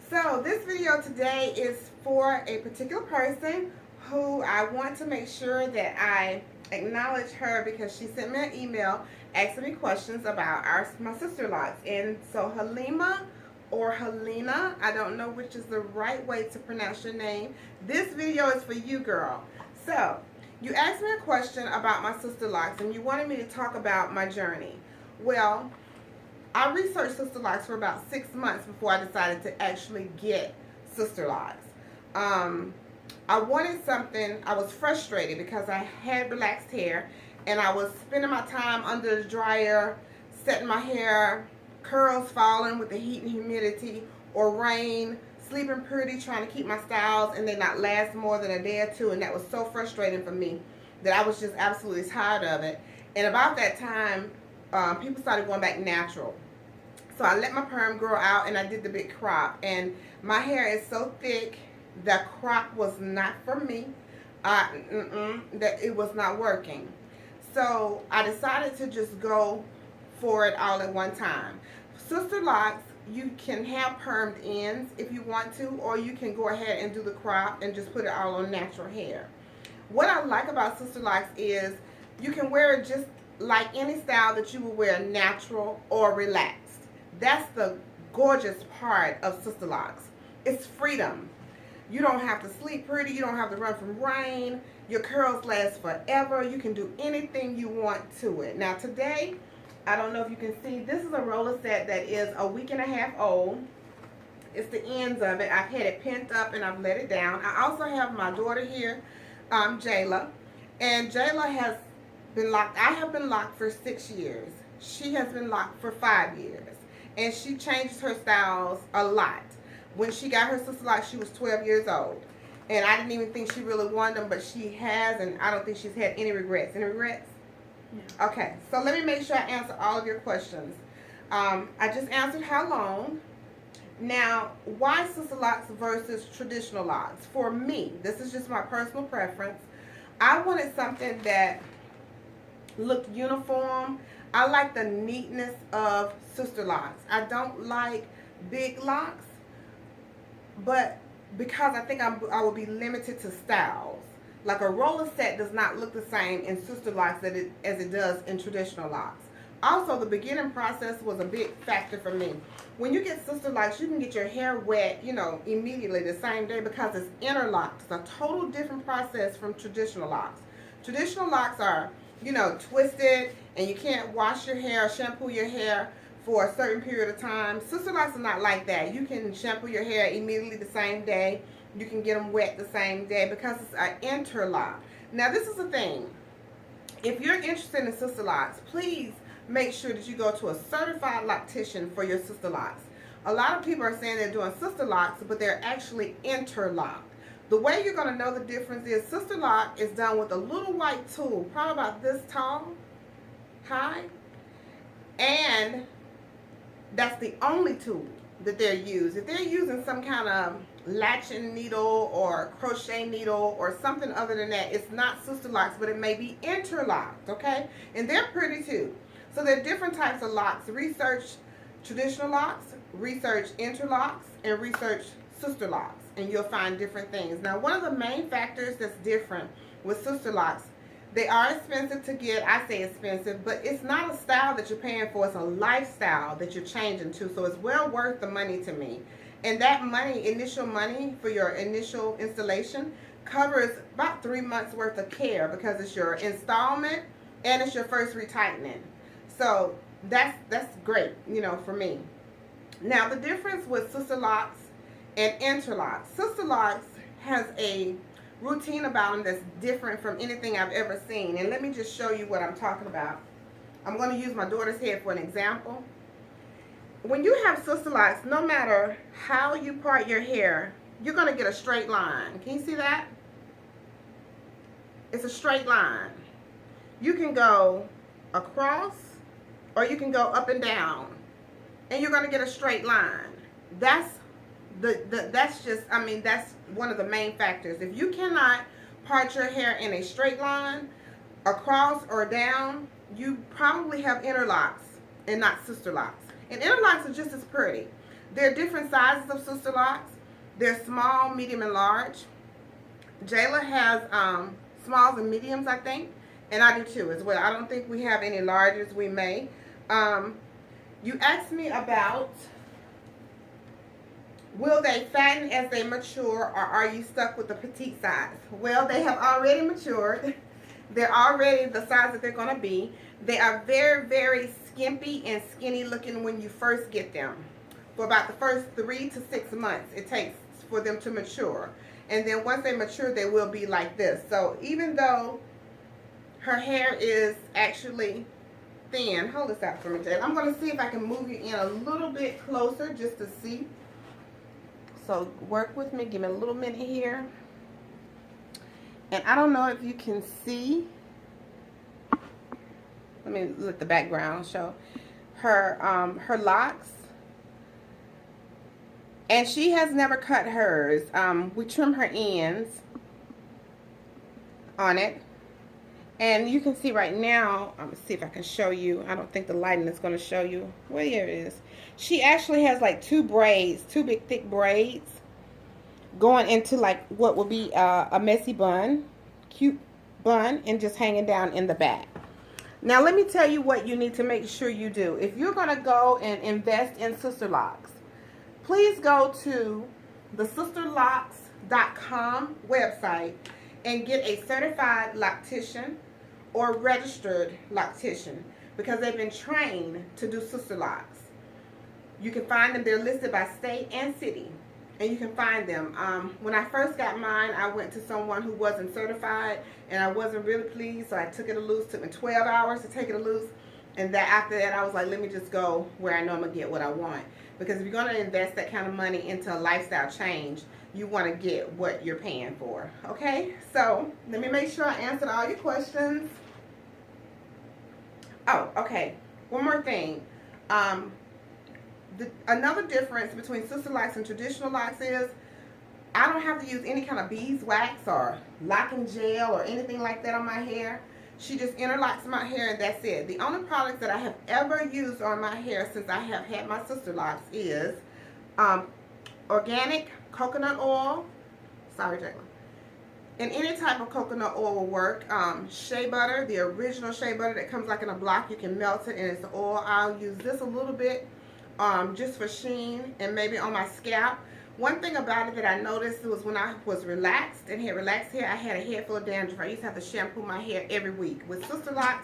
So this video today is for a particular person who I want to make sure that I acknowledge her because she sent me an email asking me questions about my Sisterlocs. And so Halima or Helena, I don't know which is the right way to pronounce your name. This video is for you, girl. So you asked me a question about my Sisterlocs and you wanted me to talk about my journey. Well, I researched Sisterlocs for about 6 months before I decided to actually get Sisterlocs. I wanted something. I was frustrated because I had relaxed hair and I was spending my time under the dryer, setting my hair, curls falling with the heat and humidity, or rain, sleeping pretty, trying to keep my styles and they not last more than a day or two, and that was so frustrating for me that I was just absolutely tired of it. And about that time, people started going back natural. So I let my perm grow out and I did the big crop. And my hair is so thick, the crop was not for me. That it was not working. So I decided to just go for it all at one time. Sisterlocs, you can have permed ends if you want to, or you can go ahead and do the crop and just put it all on natural hair. What I like about Sisterlocs is you can wear it just like any style that you would wear, natural or relaxed. That's the gorgeous part of Sisterlocs. It's freedom. You don't have to sleep pretty. You don't have to run from rain. Your curls last forever. You can do anything you want to it. Now today, I don't know if you can see, this is a roller set that is a week and a half old. It's the ends of it. I've had it pent up and I've let it down. I also have my daughter here, Jayla. And Jayla has been locked. I have been locked for 6 years. She has been locked for 5 years. And she changes her styles a lot. When she got her Sisterlocs, she was 12 years old. And I didn't even think she really wanted them, but she has, and I don't think she's had any regrets. Any regrets? No. Okay, so let me make sure I answer all of your questions. I just answered how long. Now, why Sisterlocs versus traditional locks? For me, this is just my personal preference. I wanted something that looked uniform. I like the neatness of Sisterlocs. I don't like big locks, but because I think I will be limited to styles. Like a roller set does not look the same in Sisterlocs as it does in traditional locks. Also, the beginning process was a big factor for me. When you get Sisterlocs, you can get your hair wet, immediately the same day because it's interlocked. It's a total different process from traditional locks. Traditional locks are, twisted, and you can't wash your hair or shampoo your hair for a certain period of time. Sisterlocs are not like that. You can shampoo your hair immediately the same day. You can get them wet the same day because it's an interlock. Now, this is the thing. If you're interested in Sisterlocs, please make sure that you go to a certified loctician for your Sisterlocs. A lot of people are saying they're doing Sisterlocs, but they're actually interlocked. The way you're going to know the difference is Sisterlock is done with a little white tool, probably about this tall, high, and that's the only tool that they're used. If they're using some kind of latching needle or crochet needle or something other than that, it's not Sisterlocs, but it may be interlocked, okay? And they're pretty too. So there are different types of locks. Research traditional locks, research interlocks, and research Sisterlocs, and you'll find different things. Now, one of the main factors that's different with Sisterlocs, they are expensive to get. I say expensive, but it's not a style that you're paying for. It's a lifestyle that you're changing to, so it's well worth the money to me. And that money, initial money for your initial installation, covers about 3 months worth of care because it's your installment and it's your first retightening. So that's great, for me. Now, the difference with Sisterlocs and interlocks. Sisterlocs has a routine about them that's different from anything I've ever seen. And let me just show you what I'm talking about. I'm going to use my daughter's head for an example. When you have Sisterlocs, no matter how you part your hair, you're going to get a straight line. Can you see that? It's a straight line. You can go across or you can go up and down, and you're going to get a straight line. That's one of the main factors. If you cannot part your hair in a straight line, across or down, you probably have interlocks and not Sisterlocs. And interlocks are just as pretty. There are different sizes of Sisterlocs. They're small, medium, and large. Jayla has smalls and mediums, I think, and I do too as well. I don't think we have any larges. We may. You asked me about, will they fatten as they mature, or are you stuck with the petite size? Well, they have already matured. They're already the size that they're going to be. They are very, very skimpy and skinny looking when you first get them. For about the first 3 to 6 months it takes for them to mature. And then once they mature, they will be like this. So even though her hair is actually thin, hold this out for me, Jay. I'm going to see if I can move you in a little bit closer just to see. So work with me. Give me a little minute here. And I don't know if you can see. Let me let the background show her locks. And she has never cut hers. We trim her ends on it. And you can see right now, I'm going to see if I can show you. I don't think the lighting is going to show you. Well, here it is. She actually has like 2 braids, 2 big thick braids going into like what will be a messy bun, cute bun, and just hanging down in the back. Now let me tell you what you need to make sure you do. If you're going to go and invest in Sisterlocs, please go to the Sisterlocs.com website and get a certified loctician or registered loctician, because they've been trained to do Sisterlocs. You can find them. They're listed by state and city, and you can find them. When I first got mine, I went to someone who wasn't certified, and I wasn't really pleased, so I took it a loose. It took me 12 hours to take it a loose, and after that, I was like, let me just go where I know I'm going to get what I want. Because if you're going to invest that kind of money into a lifestyle change, you want to get what you're paying for. Okay? So, let me make sure I answered all your questions. Oh, okay. One more thing. Another difference between Sisterlocs and traditional locks is I don't have to use any kind of beeswax or locking gel or anything like that on my hair. She just interlocks my hair and that's it. The only products that I have ever used on my hair since I have had my Sisterlocs is organic coconut oil. Sorry, Jayla. And any type of coconut oil will work. Shea butter, the original shea butter that comes like in a block. You can melt it and it's the oil. I'll use this a little bit just for sheen and maybe on my scalp. One thing about it that I noticed was when I was relaxed and had relaxed hair, I had a head full of dandruff. I used to have to shampoo my hair every week. With Sisterlocs,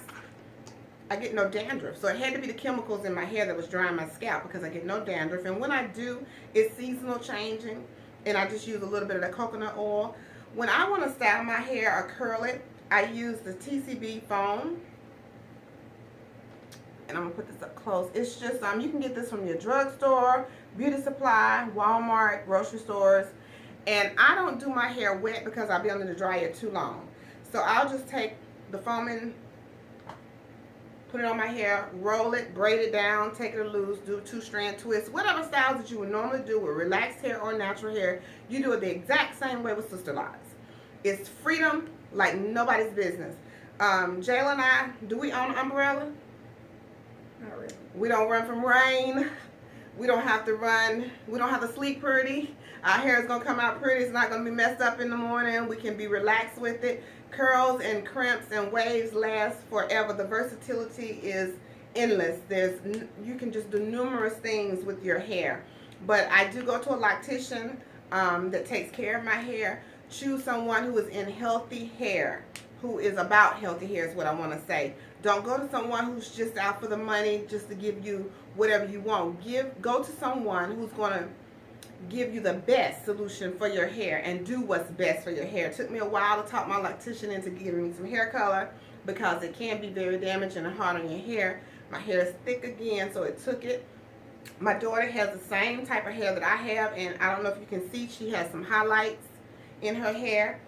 I get no dandruff. So it had to be the chemicals in my hair that was drying my scalp, because I get no dandruff. And when I do, it's seasonal changing, and I just use a little bit of the coconut oil. When I want to style my hair or curl it, I use the TCB foam. And I'm going to put this up close. It's just, you can get this from your drugstore, beauty supply, Walmart, grocery stores. And I don't do my hair wet because I'll be under the dryer too long. So I'll just take the foam and put it on my hair, roll it, braid it down, take it loose, do 2-strand twists. Whatever styles that you would normally do with relaxed hair or natural hair, you do it the exact same way with Sisterlocs. It's freedom like nobody's business. Jayla and I, do we own an umbrella? Not really. We don't run from rain. We don't have to run. We don't have to sleep pretty. Our hair is going to come out pretty. It's not going to be messed up in the morning. We can be relaxed with it. Curls and crimps and waves last forever. The versatility is endless. You can just do numerous things with your hair. But I do go to a loctician that takes care of my hair. Choose someone who is in healthy hair, who is about healthy hair is what I want to say. Don't go to someone who's just out for the money, just to give you whatever you want. Go to someone who's going to give you the best solution for your hair and do what's best for your hair. It took me a while to talk my loctician into giving me some hair color, because it can be very damaging and hard on your hair. My hair is thick again, so it took it. My daughter has the same type of hair that I have, and I don't know if you can see, she has some highlights in her hair.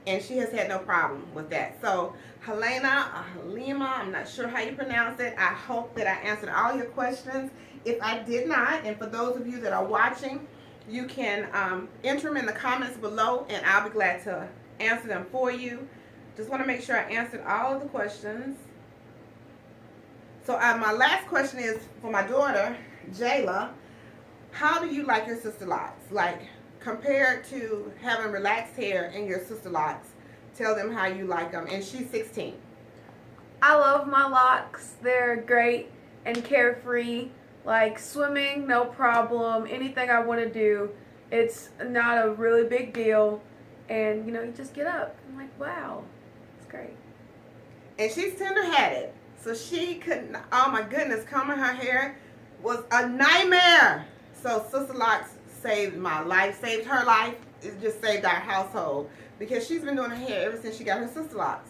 And she has had no problem with that. So, Halima, I'm not sure how you pronounce it. I hope that I answered all your questions. If I did not, and for those of you that are watching, you can enter them in the comments below, and I'll be glad to answer them for you. Just want to make sure I answered all of the questions. So, my last question is for my daughter, Jayla. How do you like your Sisterlocs? Like, compared to having relaxed hair in your Sisterlocs, tell them how you like them. And she's 16. I love my locks. They're great and carefree. Like swimming, no problem. Anything I want to do, it's not a really big deal. And you know, you just get up. I'm like, wow, it's great. And she's tender-headed, so she couldn't. Oh my goodness, combing her hair was a nightmare. So Sisterlocs saved my life, saved her life. It just saved our household because she's been doing her hair ever since she got her Sisterlocs.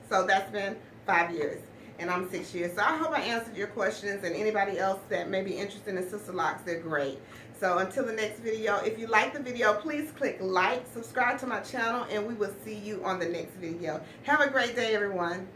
So that's been 5 years, and I'm 6 years. So I hope I answered your questions, and anybody else that may be interested in Sisterlocs, they're great. So until the next video, if you like the video, please click like, subscribe to my channel, and we will see you on the next video. Have a great day, everyone.